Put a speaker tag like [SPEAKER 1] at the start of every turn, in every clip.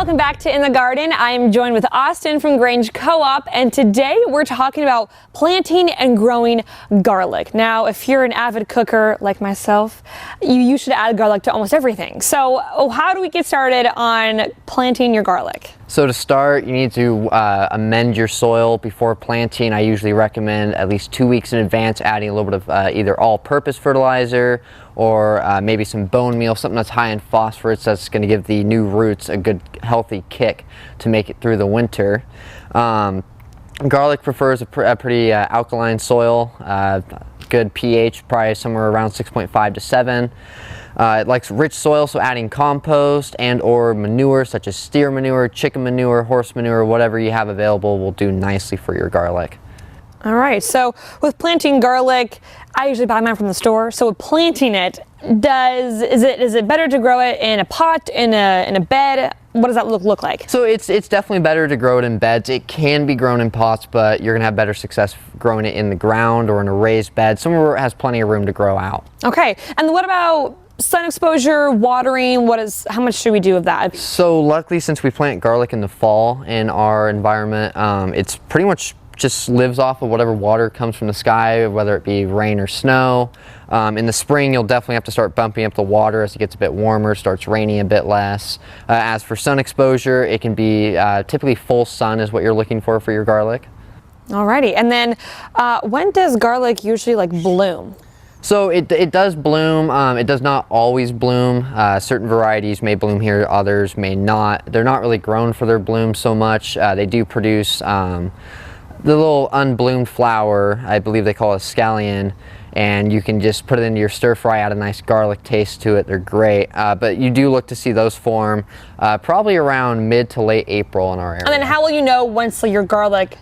[SPEAKER 1] welcome back to In the Garden. I am joined with Austin from Grange Co-op, and today we're talking about planting and growing garlic. Now, if you're an avid cooker like myself, you should add garlic to almost everything. So how do we get started on planting your garlic?
[SPEAKER 2] So to start, you need to amend your soil before planting. I usually recommend at least 2 weeks in advance adding a little bit of either all-purpose fertilizer or maybe some bone meal, something that's high in phosphorus that's going to give the new roots a good healthy kick to make it through the winter. Garlic prefers a pretty alkaline soil, good pH, probably somewhere around 6.5 to 7. It likes rich soil, so adding compost and or manure such as steer manure, chicken manure, horse manure, whatever you have available will do nicely for your garlic.
[SPEAKER 1] All right, so with planting garlic, I usually buy mine from the store. So with planting it, is it better to grow it in a pot, in a bed? What does that look like? So
[SPEAKER 2] it's definitely better to grow it in beds. It can be grown in pots, but you're gonna have better success growing it in the ground or in a raised bed, somewhere where it has plenty of room to grow out.
[SPEAKER 1] Okay, and what about sun exposure, watering? How much should we do of that?
[SPEAKER 2] So luckily, since we plant garlic in the fall in our environment, it's pretty much just lives off of whatever water comes from the sky, whether it be rain or snow. In the spring, you'll definitely have to start bumping up the water as it gets a bit warmer, starts raining a bit less. As for sun exposure, it can be typically full sun is what you're looking for your garlic.
[SPEAKER 1] Alrighty, and then when does garlic usually bloom?
[SPEAKER 2] So it does bloom. It does not always bloom. Certain varieties may bloom here, others may not. They're not really grown for their bloom so much. They do produce the little unbloomed flower, I believe they call it a scallion, and you can just put it into your stir fry, add a nice garlic taste to it. They're great, but you do look to see those form probably around mid to late April in our area.
[SPEAKER 1] And then how will you know once your garlic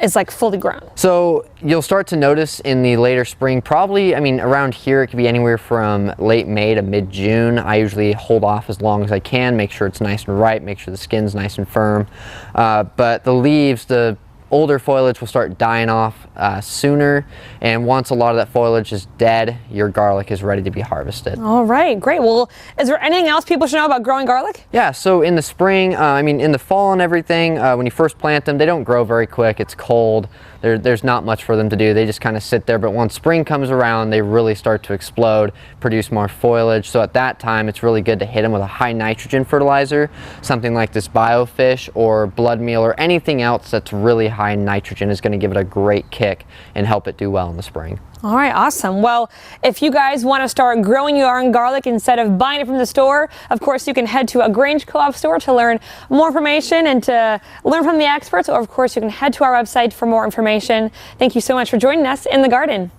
[SPEAKER 1] is fully grown?
[SPEAKER 2] So you'll start to notice in the later spring, probably, around here it could be anywhere from late May to mid-June. I usually hold off as long as I can, make sure it's nice and ripe, make sure the skin's nice and firm. But the leaves, the older foliage will start dying off sooner, and once a lot of that foliage is dead, your garlic is ready to be harvested.
[SPEAKER 1] All right, great. Well, is there anything else people should know about growing garlic?
[SPEAKER 2] Yeah, so in the spring, in the fall and everything, when you first plant them, they don't grow very quick. It's cold. There's not much for them to do. They just kind of sit there, but once spring comes around, they really start to explode, produce more foliage. So at that time, it's really good to hit them with a high nitrogen fertilizer, something like this biofish or blood meal or anything else that's really high in nitrogen is going to give it a great kick and help it do well in the spring.
[SPEAKER 1] All right, awesome. Well, if you guys want to start growing your own garlic instead of buying it from the store, of course, you can head to a Grange Co-op store to learn more information and to learn from the experts, or of course, you can head to our website for more information. Thank you so much for joining us in the garden.